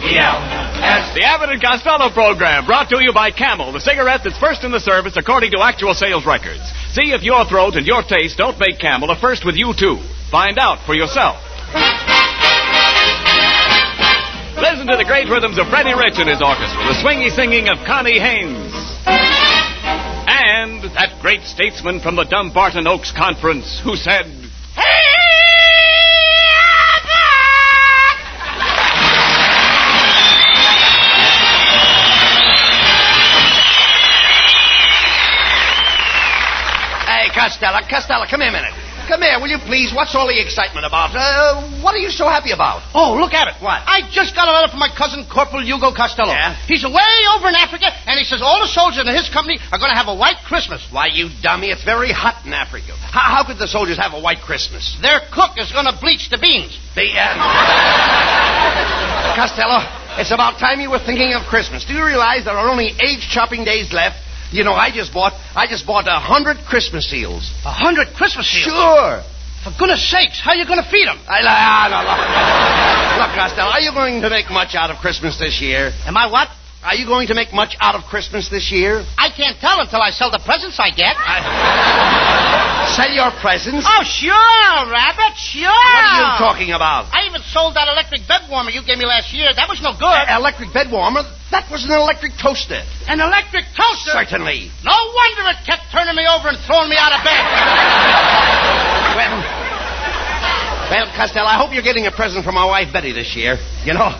Yes. The Abbott and Costello program, brought to you by Camel, the cigarette that's first in the service according to actual sales records. See if your throat and your taste don't make Camel a first with you, too. Find out for yourself. Listen to the great rhythms of Freddie Rich and his orchestra, the swingy singing of Connie Haynes. And that great statesman from the Dumbarton Oaks Conference who said, Hey, Costello, come here a minute. Come here, will you please? What's all the excitement about? What are you so happy about? Oh, look at it. What? I just got a letter from my cousin, Corporal Hugo Costello. Yeah? He's away over in Africa, and he says all the soldiers in his company are going to have a white Christmas. Why, you dummy, it's very hot in Africa. How could the soldiers have a white Christmas? Their cook is going to bleach the beans. Costello, it's about time you were thinking of Christmas. Do you realize there are only 8 shopping days left? You know, I just bought 100 Christmas seals. 100 Christmas seals? Sure. For goodness sakes, how are you going to feed them? Look, Costello, are you going to make much out of Christmas this year? Am I what? Are you going to make much out of Christmas this year? I can't tell until I sell the presents I get. Sell your presents? Oh, sure, Rabbit, sure. What are you talking about? I even sold that electric bed warmer you gave me last year. That was no good. Electric bed warmer? That was an electric toaster. An electric toaster? Certainly. No wonder it kept turning me over and throwing me out of bed. Well, Costello, I hope you're getting a present from my wife, Betty, this year. You know,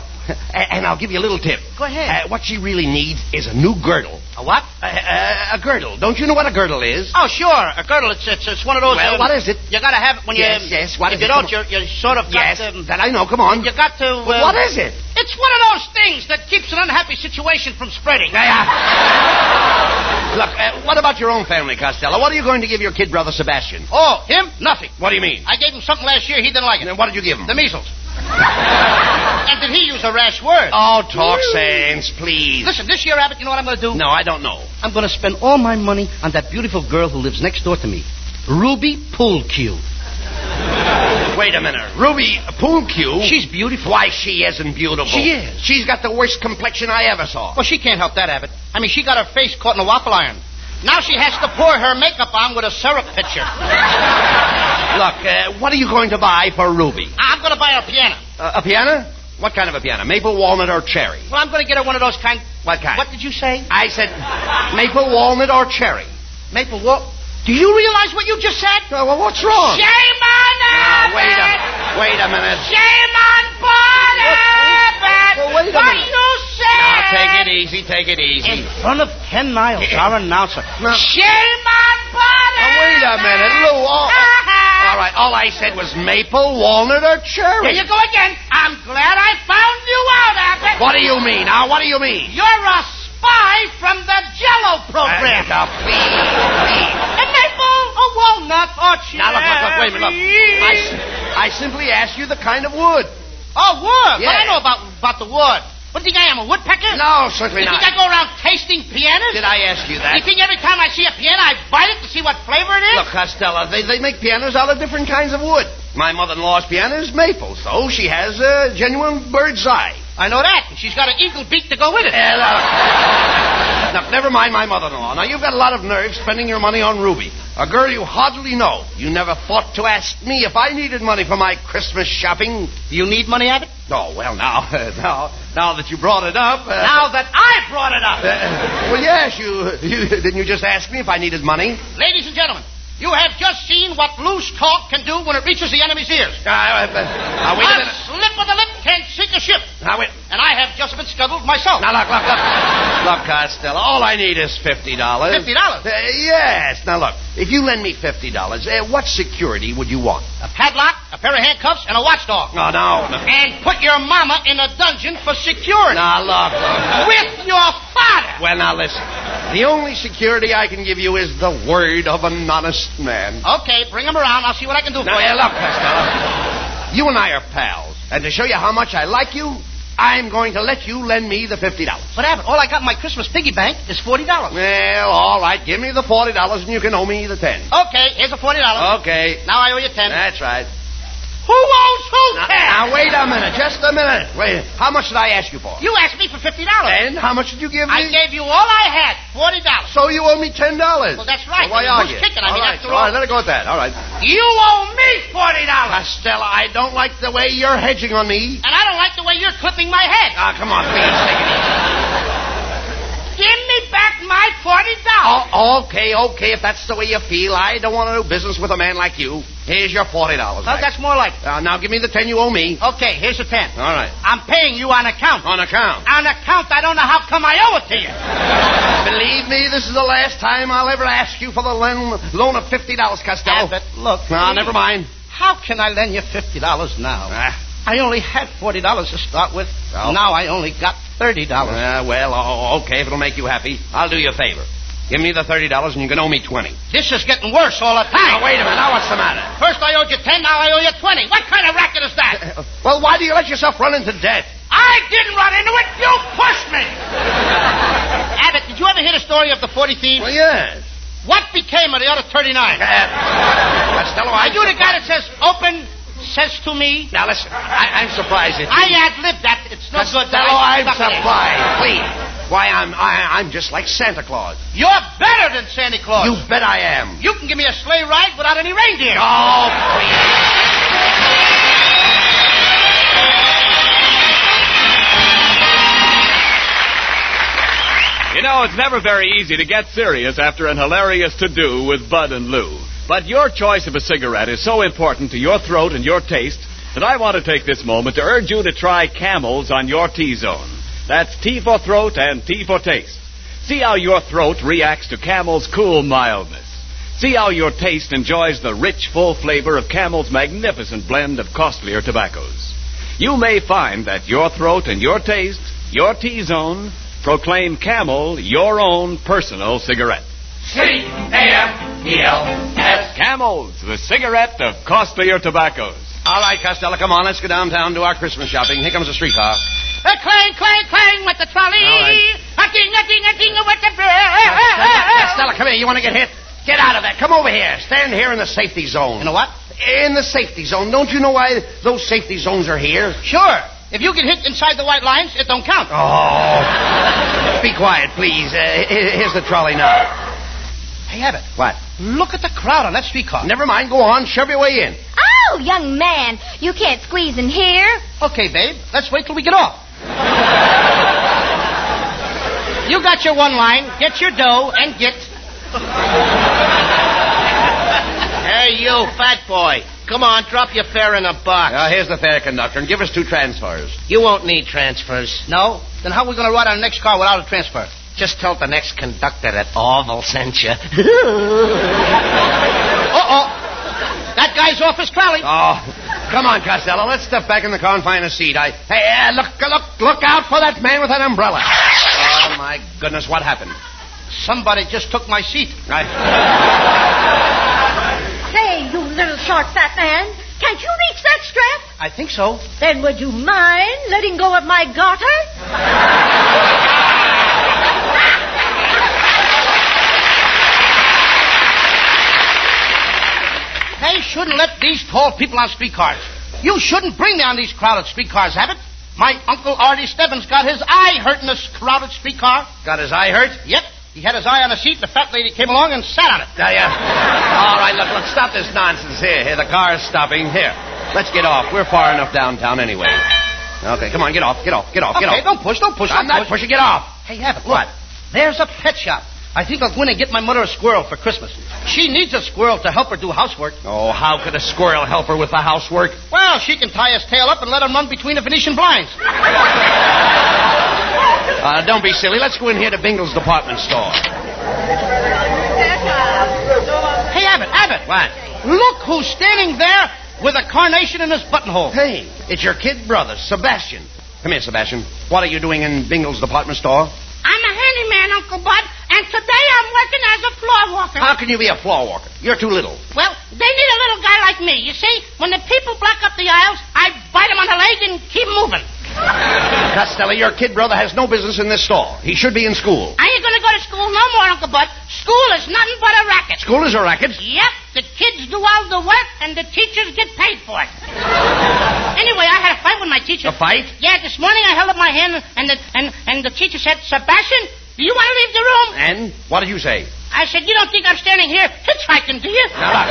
and I'll give you a little tip. Go ahead. What she really needs is a new girdle. A what? A girdle. Don't you know what a girdle is? Oh, sure. A girdle. It's one of those... Well, what is it? You got to have it when you... Yes, what if is you it? don't, you're sort of... Yes, got to, that I know. Come on. You got to... But what is it? It's one of those things that keeps an unhappy situation from spreading. Look, what about your own family, Costello? What are you going to give your kid brother Sebastian? Oh, him? Nothing. What do you mean? I gave him something last year. He didn't like it. Then what did you give him? The measles. And did he use a rash word? Oh, talk sense, please. Listen, this year, Abbott, you know what I'm going to do? No, I don't know. I'm going to spend all my money on that beautiful girl who lives next door to me. Ruby Pool Cue. Wait a minute. Ruby Pool Cue? She's beautiful. Why, she isn't beautiful. She is. She's got the worst complexion I ever saw. Well, she can't help that, Abbott. I mean, she got her face caught in a waffle iron. Now she has to pour her makeup on with a syrup pitcher. Look, what are you going to buy for Ruby? I'm going to buy her a piano. A piano? What kind of a piano? Maple, walnut, or cherry? Well, I'm going to get her one of those kind... What kind? What did you say? I said maple, walnut, or cherry. Maple walnut. Do you realize what you just said? Well, what's wrong? Shame on Now, wait a minute. Shame on board, Abbott. Well, wait a what minute. you said? Now, take it easy. In front of Ken Niles, our announcer. Now, Shame on board, wait a minute, Lou. All right, all I said was maple, walnut, or cherry. Here you go again. I'm glad I found you out, Abbott. What do you mean? Now, what do you mean? You're a spy from the Jell-O program. Now, please. A maple, a walnut, or cherry. Now, look, wait a minute. Look. I simply asked you the kind of wood. Oh, wood. Yeah. Well, I know about the wood. What do you think I am, a woodpecker? No, certainly You not. think I go around tasting pianos? Did I ask you that? You think every time I see a piano, I bite it to see what flavor it is? Look, Costello, they make pianos out of different kinds of wood. My mother-in-law's piano is maple, so she has a genuine bird's eye. I know that. And she's got an eagle beak to go with it. Look, never mind my mother-in-law. Now, you've got a lot of nerve spending your money on Ruby, a girl you hardly know. You never thought to ask me if I needed money for my Christmas shopping. Do you need money, Abbott? Oh, well, now that you brought it up... now that I brought it up. Well, yes, didn't you just ask me if I needed money? Ladies and gentlemen, you have just seen what loose talk can do when it reaches the enemy's ears. Wait a minute. Slip of the lip can't sink a ship. Now, wait. And I have just been scuttled myself. Now, look. Look, Costello, all I need is $50. $50? Yes. Now, look, if you lend me $50, what security would you want? A padlock, a pair of handcuffs, and a watchdog. Oh, no. And put your mama in a dungeon for security. Now, look. With your father. Well, now, listen. The only security I can give you is the word of an honest man. Okay, bring him around. I'll see what I can do for you. Now, look, Costello. You and I are pals. And to show you how much I like you, I'm going to let you lend me the $50. But, Abbott, all I got in my Christmas piggy bank is $40. Well, all right. Give me the $40 and you can owe me the $10. Okay, here's the $40. Okay. Now I owe you $10. That's right. Who owes who, Ted? Now, wait a minute. Just a minute. Wait. How much did I ask you for? You asked me for $50. And how much did you give me? I gave you all I had, $40. So you owe me $10. Well, that's right. Well, why I mean, argue? who's kicking? I mean, All right, after all right, let it go at that. All right. You owe me $40. Costello, I don't like the way you're hedging on me. And I don't like the way you're clipping my head. Ah, come on, please, take it easy. Give me back my $40. Oh, okay, if that's the way you feel. I don't want to do business with a man like you. Here's your $40 Well, back. that's more like it. Now give me the 10 you owe me. Okay, here's the 10. All right. I'm paying you on account. On account. On account, I don't know how come I owe it to you. Believe me, this is the last time I'll ever ask you for the loan of $50, Costello. Abbott, look. No, please. never mind. How can I lend you $50 now? I only had $40 to start with. Well. Now I only got $30. Okay, if it'll make you happy, I'll do you a favor. Give me the $30 and you can owe me 20. This is getting worse all the time. Now, wait a minute. Now, what's the matter? First I owed you 10, now I owe you 20. What kind of racket is that? Well, why do you let yourself run into debt? I didn't run into it. You pushed me. Abbott, did you ever hear the story of the 40 thieves? Well, yes. What became of the other 39? Costello, Are you the guy that says open, says to me? Now, listen, I'm surprised at you. I ad-libbed that. It's no good. Costello, I'm surprised. Please. Why, I'm just like Santa Claus. You're better than Santa Claus. You bet I am. You can give me a sleigh ride without any reindeer. Oh, please. You know, it's never very easy to get serious after an hilarious to-do with Bud and Lou. But your choice of a cigarette is so important to your throat and your taste that I want to take this moment to urge you to try Camels on your T-zone. That's T for throat and T for taste. See how your throat reacts to Camel's cool mildness. See how your taste enjoys the rich, full flavor of Camel's magnificent blend of costlier tobaccos. You may find that your throat and your taste, your T-zone, proclaim Camel your own personal cigarette. C-A-M-E-L-S. Camels, the cigarette of costlier tobaccos. All right, Costello, come on. Let's go downtown and do our Christmas shopping. Here comes the streetcar. Clang, clang, clang with the trolley. All right. A-ding with the... Costello, come here. You want to get hit? Get out of there. Come over here. Stand here in the safety zone. You know what? In the safety zone. Don't you know why those safety zones are here? Sure. If you get hit inside the white lines, it don't count. Oh. Be quiet, please. Here's the trolley now. Hey, Abbott. What? Look at the crowd on that streetcar. Never mind. Go on. Shove your way in. Oh, young man, you can't squeeze in here. Okay, babe. Let's wait till we get off. You got your one line. Get your dough and get... Hey, you, fat boy. Come on, drop your fare in a box. Here's the fare conductor, and give us 2 transfers. You won't need transfers. No? Then how are we going to ride on the next car without a transfer? Just tell the next conductor that Orville sent you. Uh-oh. That guy's off his trolley. Oh, come on, Costello. Let's step back in the car and find a seat. Hey, look out for that man with that umbrella. Oh, my goodness, what happened? Somebody just took my seat. Say, you little short fat man, can't you reach that strap? I think so. Then would you mind letting go of my garter? They shouldn't let these tall people on streetcars. You shouldn't bring me on these crowded streetcars, Abbott. My Uncle Artie Stebbins got his eye hurt in this crowded streetcar. Got his eye hurt? Yep. He had his eye on a seat. The fat lady came along and sat on it. All right, look, stop this nonsense here. The car's stopping. Here, let's get off. We're far enough downtown anyway. Okay, come on, get off. Okay, don't push. I'm not pushing. Get off. Hey, Abbott, look. What? There's a pet shop. I think I'll go in and get my mother a squirrel for Christmas. She needs a squirrel to help her do housework. Oh, how could a squirrel help her with the housework? Well, she can tie his tail up and let him run between the Venetian blinds. Don't be silly. Let's go in here to Bingle's department store. Hey, Abbott. What? Look who's standing there with a carnation in his buttonhole. Hey, it's your kid brother, Sebastian. Come here, Sebastian. What are you doing in Bingle's department store? I'm a handyman, Uncle Bud, and today I'm working as a floor walker. How can you be a floor walker? You're too little. Well, they need a little guy like me. You see, when the people block up the aisles, I bite them on the leg and keep moving. Costello, your kid brother has no business in this store. He should be in school. I ain't going to go to school no more, Uncle Bud. School is nothing but a racket. School is a racket? Yep. The kids do all the work, and the teachers get paid for it. Anyway, I had a fight with my teacher. A fight? Yeah, this morning I held up my hand, and the teacher said, Sebastian, do you want to leave the room? And what did you say? I said, you don't think I'm standing here hitchhiking, do you? Now, look.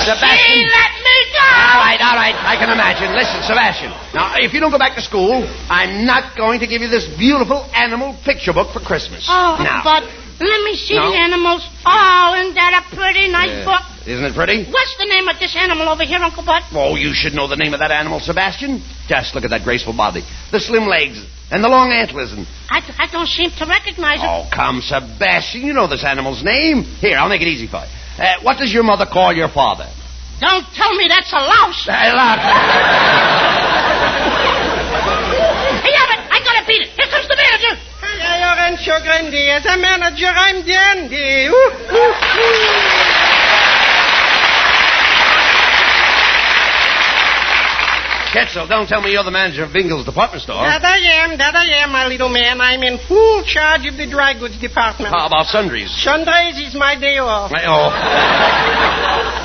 Sebastian. She let me go! All right. I can imagine. Listen, Sebastian. Now, if you don't go back to school, I'm not going to give you this beautiful animal picture book for Christmas. Oh, now. but let me see No? the animals. Oh, isn't that a pretty nice book? Isn't it pretty? What's the name of this animal over here, Uncle Bud? Oh, you should know the name of that animal, Sebastian. Just look at that graceful body, the slim legs, and the long antlers. And I don't seem to recognize it. oh, come, Sebastian, you know this animal's name. Here, I'll make it easy for you. What does your mother call your father? Don't tell me that's a louse. Hey, look. Hey, Abbott, I gotta beat it. Here comes the manager. Hello, Rancho Grande. As a manager, I'm dandy. Quetzal, don't tell me you're the manager of Bingle's department store. That I am, my little man. I'm in full charge of the dry goods department. How about sundries? Sundays is my day off. Oh.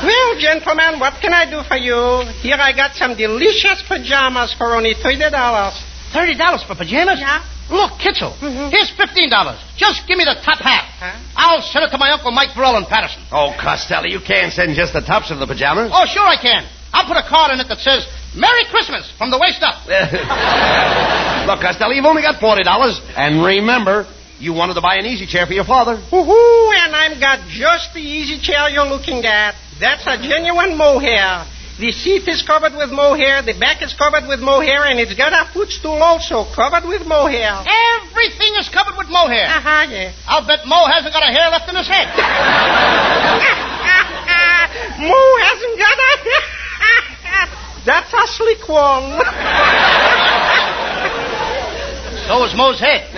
Well, gentlemen, what can I do for you? Here I got some delicious pajamas for only $30. $30 for pajamas? Yeah. Look, Kitzel, here's $15. Just give me the top half. Huh? I'll send it to my Uncle Mike Burrell in Patterson. Oh, Costello, you can't send just the tops of the pajamas. Oh, sure I can. I'll put a card in it that says, Merry Christmas from the waist up. Look, Costello, you've only got $40. And remember, you wanted to buy an easy chair for your father. Woohoo! And I've got just the easy chair you're looking at. That's a genuine mohair. The seat is covered with mohair, the back is covered with mohair, and it's got a footstool also covered with mohair. Everything is covered with mohair. Yeah. I'll bet Mo hasn't got a hair left in his head. Mo hasn't got a... That's a slick one. So is Mo's head.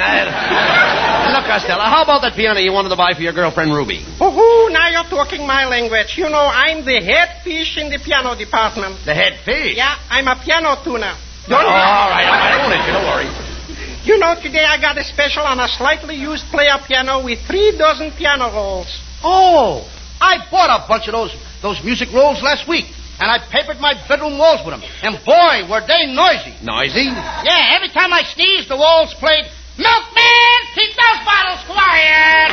Look, Costello, how about that piano you wanted to buy for your girlfriend, Ruby? Woohoo! Now you're talking my language. You know, I'm the head fish in the piano department. The head fish? Yeah, I'm a piano tuner. Oh, all right. Don't let you. Don't worry. You know, today I got a special on a slightly used player piano with 3 dozen piano rolls. Oh, I bought a bunch of those music rolls last week. And I papered my bedroom walls with them. And boy, were they noisy. Noisy? Yeah, every time I sneezed, the walls played, Milkman, keep those bottles quiet.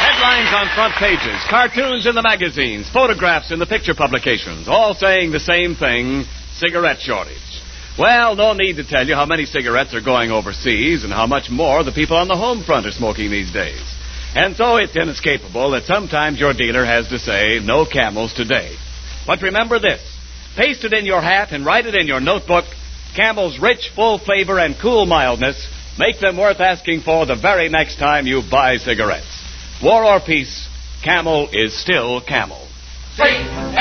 Headlines on front pages, cartoons in the magazines, photographs in the picture publications, all saying the same thing, cigarette shortage. Well, no need to tell you how many cigarettes are going overseas and how much more the people on the home front are smoking these days. And so it's inescapable that sometimes your dealer has to say, no Camels today. But remember this, paste it in your hat and write it in your notebook, Camel's rich, full flavor and cool mildness make them worth asking for the very next time you buy cigarettes. War or peace, Camel is still Camel. C-A-M-E-L-S.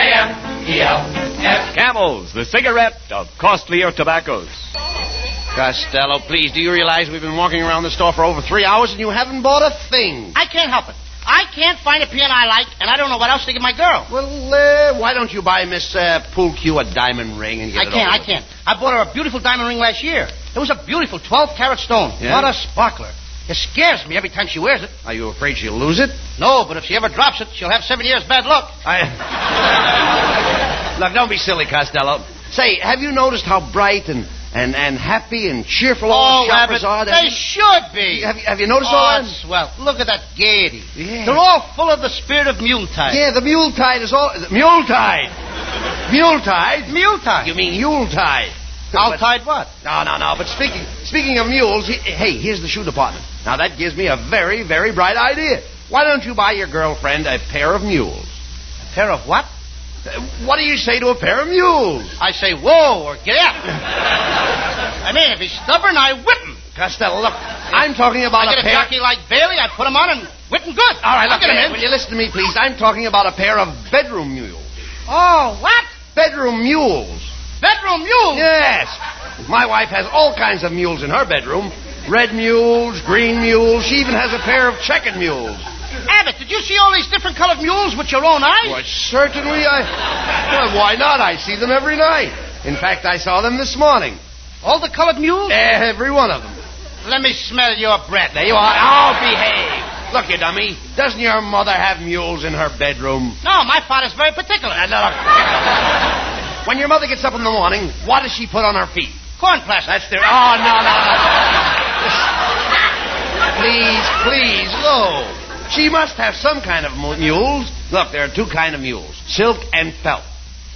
Camels, the cigarette of costlier tobaccos. Costello, please, do you realize we've been walking around the store for over 3 hours and you haven't bought a thing? I can't help it. I can't find a piano I like, and I don't know what else to give my girl. Well, why don't you buy Miss Poolcue a diamond ring and get it over I with? can't. I bought her a beautiful diamond ring last year. It was a beautiful 12-carat stone. Yeah? What a sparkler. It scares me every time she wears it. Are you afraid she'll lose it? No, but if she ever drops it, she'll have 7 years bad luck. Look, don't be silly, Costello. Say, have you noticed how bright and happy and cheerful all the shoppers are? They should be. Have you noticed all that? It's swell. Look at that gaiety. Yeah. They're all full of the spirit of Yuletide. Yeah, the Muletide is all... Muletide! Muletide? Muletide. You mean Yuletide. Yuletide what? No. But speaking of mules, hey, here's the shoe department. Now, that gives me a very, very bright idea. Why don't you buy your girlfriend a pair of mules? A pair of what? What do you say to a pair of mules? I say, whoa, or get out. I mean, if he's stubborn, I whip him. Costello, look, I'm talking about I get a pair... jockey like Bailey, I put him on and whip him good. All right, look, get him in. will you listen to me, please? I'm talking about a pair of bedroom mules. Oh, what? Bedroom mules. Bedroom mule? Yes. My wife has all kinds of mules in her bedroom. Red mules, green mules. She even has a pair of checkered mules. Abbott, did you see all these different colored mules with your own eyes? Why, certainly well, why not? I see them every night. In fact, I saw them this morning. All the colored mules? Every one of them. Let me smell your breath. There you are. Oh, behave. Look, you dummy. Doesn't your mother have mules in her bedroom? No, my father's very particular. Look. When your mother gets up in the morning, what does she put on her feet? Corn plaster. That's the... Oh, no. Please, Lou. She must have some kind of mules. Look, there are two kind of mules. Silk and felt.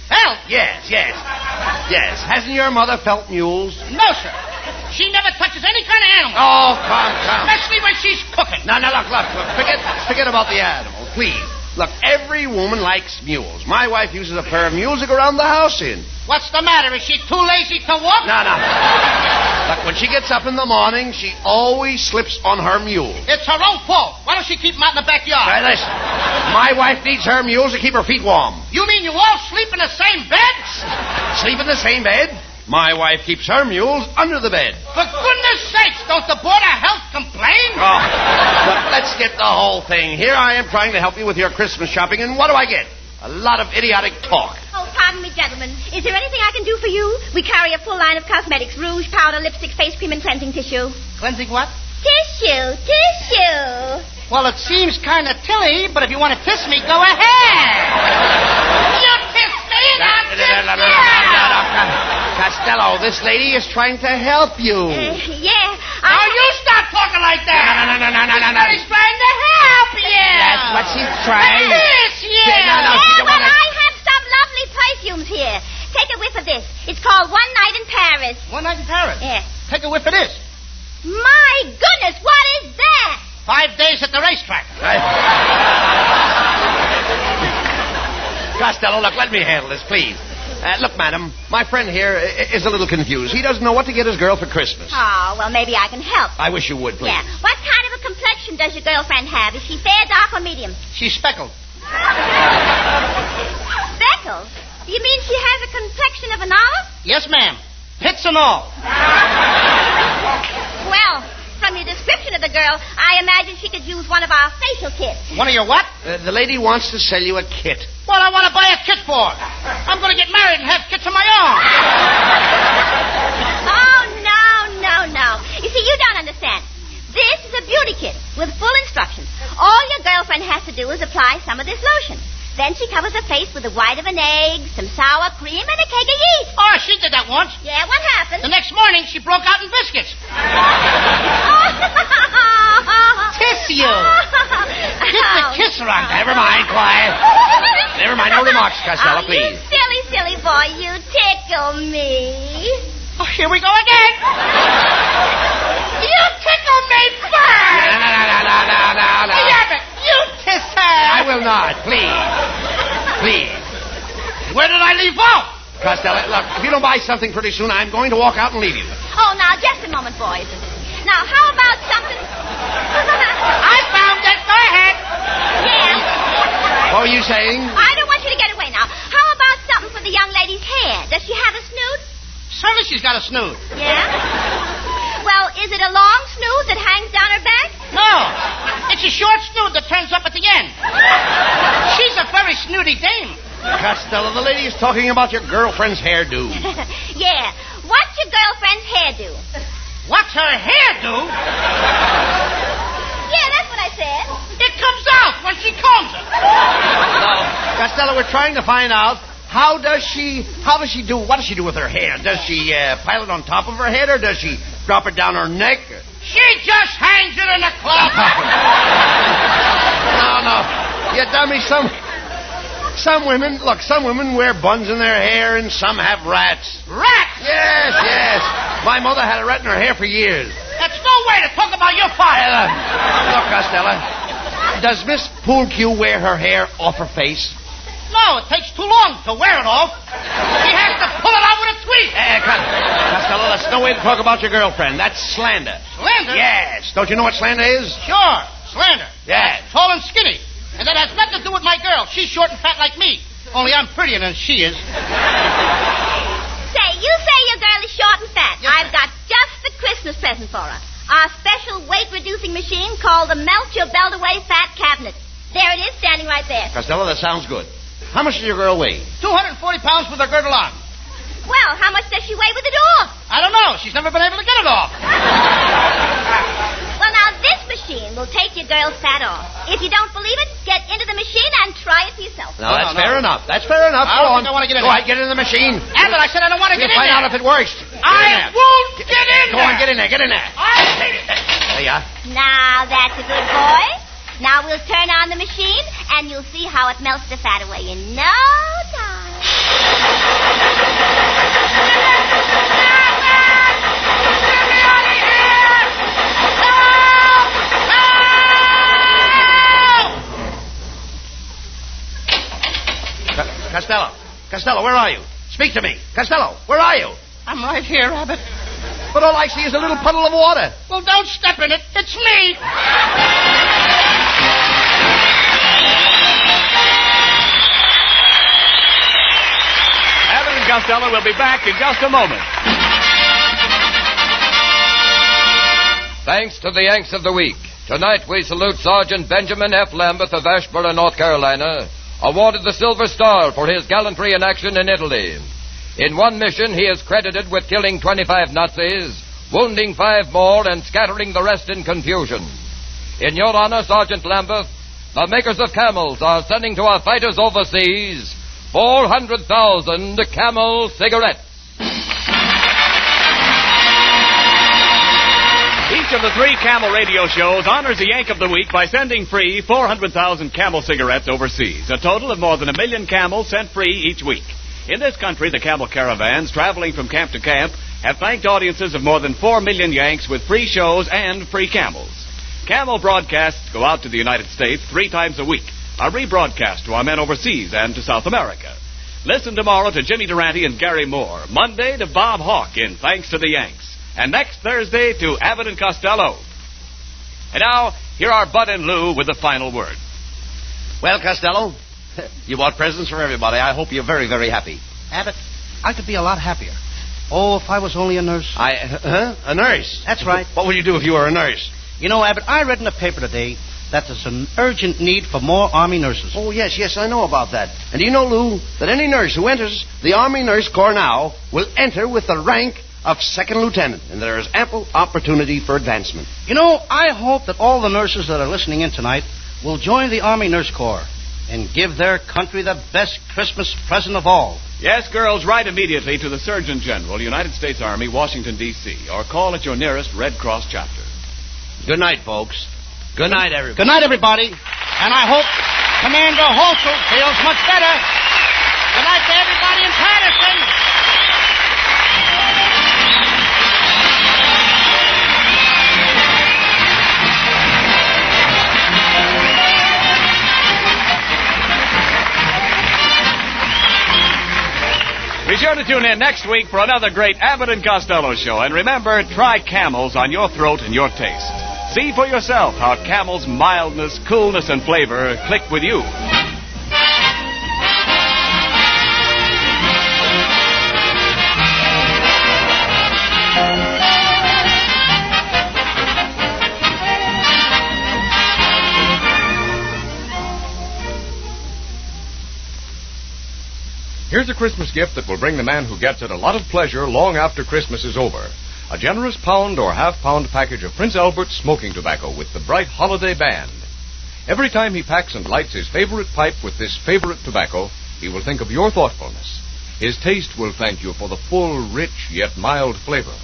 Felt? Yes. Hasn't your mother felt mules? No, sir. She never touches any kind of animal. Oh, come. Especially when she's cooking. No, look. Forget about the animal, please. Look, every woman likes mules. My wife uses a pair of mules to go around the house in. What's the matter? Is she too lazy to walk? No. Look, when she gets up in the morning, she always slips on her mule. It's her own fault. Why don't she keep them out in the backyard? Right, listen. My wife needs her mules to keep her feet warm. You mean you all sleep in the same bed? Sleep in the same bed? My wife keeps her mules under the bed. For goodness sakes, don't the Board of Health complain? Oh, look, let's get the whole thing. Here I am trying to help you with your Christmas shopping, and what do I get? A lot of idiotic talk. Oh, pardon me, gentlemen. Is there anything I can do for you? We carry a full line of cosmetics: rouge, powder, lipstick, face cream, and cleansing tissue. Cleansing what? Tissue. Well, it seems kind of tilly, but if you want to kiss me, go ahead. You kiss me, and I'll kiss you. Costello, this lady is trying to help you. Yeah. Now you stop talking like that. No. She's trying to help you. That's what she's trying. Kiss you. Well, I have some lovely perfumes here. Take a whiff of this. It's called One Night in Paris. One night in Paris? Yeah. Take a whiff of this. My goodness, what is that? 5 days at the racetrack. Costello, look, let me handle this, please. Look, madam, my friend here is a little confused. He doesn't know what to get his girl for Christmas. Oh, well, maybe I can help. I wish you would, please. Yeah. What kind of a complexion does your girlfriend have? Is she fair, dark, or medium? She's speckled. Speckled? You mean she has a complexion of an olive? Yes, ma'am. Pits and all. Well, from your description of the girl, I imagine she could use one of our facial kits. One of your what? The lady wants to sell you a kit. What I want to buy a kit for? I'm going to get married and have kits of my own. Oh, no. You see, you don't understand. This is a beauty kit with full instructions. All your girlfriend has to do is apply some of this lotion. Then she covers her face with the white of an egg, some sour cream, and a keg of yeast. Oh, she did that once. Yeah, what happened? The next morning, she broke out in biscuits. Kiss you. Get the kisser on. Never mind, quiet. Never mind, no remarks, Costello, please. You silly boy, you tickle me. Oh, here we go again. You tickle me first. No. Abbott, you kiss her. I will not, please. Where did I leave off? Costello, look, if you don't buy something pretty soon, I'm going to walk out and leave you. Oh, now, just a moment, boys. Now, how about something... I found it. Go ahead. Yeah. What were you saying? I don't want you to get away now. How about something for the young lady's hair? Does she have a snoot? Certainly she's got a snoot. Yeah? Well, is it a long snoot that hangs down her back? No. It's a short snoot that turns up at the end. She's a very snooty dame. Costello, the lady is talking about your girlfriend's hairdo. Yeah. What's your girlfriend's hairdo? What's her hairdo? Yeah, that's what I said. It comes out when she combs it. No, Costello, we're trying to find out what does she do with her hair? Does she pile it on top of her head, or does she drop it down her neck? She just hangs it in a club. No. You dummy, some women wear buns in their hair, and some have rats. Rats? Yes. My mother had a rat in her hair for years. That's no way to talk about your father. Look, Costello, does Miss Pool Q wear her hair off her face? No, it takes too long to wear it off. She has to pull it out with a tweet. Costello, that's no way to talk about your girlfriend. That's slander. Slander? Yes. Don't you know what slander is? Sure, slander. Yes. Tall and skinny. And that has nothing to do with my girl. She's short and fat like me. Only I'm prettier than she is. Say, you say your girl is short and fat. Yes, I've got just the Christmas present for her. Our special weight-reducing machine called the Melt Your Belt Away Fat Cabinet. There it is, standing right there. Costello, that sounds good. How much does your girl weigh? 240 pounds with her girdle on. Well, how much does she weigh with it off? I don't know. She's never been able to get it off. Well, now, this machine will take your girl's fat off. If you don't believe it, get into the machine and try it for yourself. No, that's fair enough. That's fair enough. I don't think I want to get in Go there. ahead, get in the machine. Abbott, I said I don't want to get in Find there. out if it works. I won't get in Go there. on, get in there, get in there. There you are. Now, that's a good boy. Now we'll turn on the machine, and you'll see how it melts the fat away in no time. Costello, where are you? Speak to me. Costello, where are you? I'm right here, Abbott. But all I see is a little puddle of water. Well, don't step in it. It's me. Abbott and Costello will be back in just a moment. Thanks to the Yanks of the Week. Tonight we salute Sergeant Benjamin F. Lambeth of Asheboro, North Carolina, awarded the Silver Star for his gallantry in action in Italy. In one mission, he is credited with killing 25 Nazis, wounding 5 more, and scattering the rest in confusion. In your honor, Sergeant Lambeth, the makers of camels are sending to our fighters overseas 400,000 Camel cigarettes. Each of the 3 Camel radio shows honors the Yank of the Week by sending free 400,000 Camel cigarettes overseas. A total of more than 1 million Camels sent free each week. In this country, the Camel caravans traveling from camp to camp have thanked audiences of more than 4 million Yanks with free shows and free Camels. Camel broadcasts go out to the United States 3 times a week, are rebroadcast to our men overseas and to South America. Listen tomorrow to Jimmy Durante and Gary Moore, Monday to Bob Hawke in Thanks to the Yanks, and next Thursday to Abbott and Costello. And now, here are Bud and Lou with the final word. Well, Costello, you bought presents for everybody. I hope you're very, very happy. Abbott, I could be a lot happier. Oh, if I was only a nurse. A nurse? That's right. What would you do if you were a nurse? You know, Abbott, I read in the paper today that there's an urgent need for more Army nurses. Oh, yes, I know about that. And do you know, Lou, that any nurse who enters the Army Nurse Corps now will enter with the rank of second lieutenant, and there is ample opportunity for advancement. You know, I hope that all the nurses that are listening in tonight will join the Army Nurse Corps and give their country the best Christmas present of all. Yes, girls, write immediately to the Surgeon General, United States Army, Washington, D.C., or call at your nearest Red Cross chapter. Good night, folks. Good night, everybody. Good night, everybody. And I hope Commander Holsel feels much better. Good night to everybody in Patterson. Be sure to tune in next week for another great Abbott and Costello show. And remember, try Camels on your throat and your taste. See for yourself how Camel's mildness, coolness, and flavor click with you. Here's a Christmas gift that will bring the man who gets it a lot of pleasure long after Christmas is over. A generous pound or half-pound package of Prince Albert's smoking tobacco with the bright holiday band. Every time he packs and lights his favorite pipe with this favorite tobacco, he will think of your thoughtfulness. His taste will thank you for the full, rich, yet mild flavor.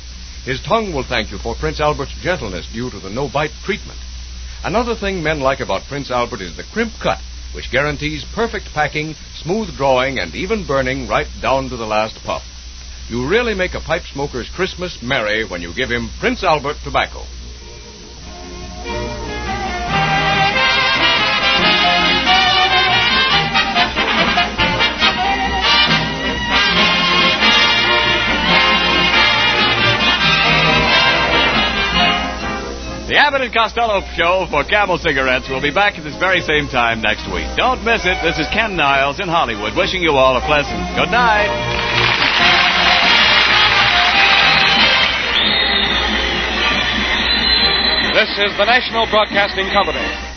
His tongue will thank you for Prince Albert's gentleness due to the no-bite treatment. Another thing men like about Prince Albert is the crimp cut, which guarantees perfect packing, smooth drawing, and even burning right down to the last puff. You really make a pipe smoker's Christmas merry when you give him Prince Albert tobacco. The Abbott and Costello show for Camel cigarettes will be back at this very same time next week. Don't miss it. This is Ken Niles in Hollywood wishing you all a pleasant good night. This is the National Broadcasting Company.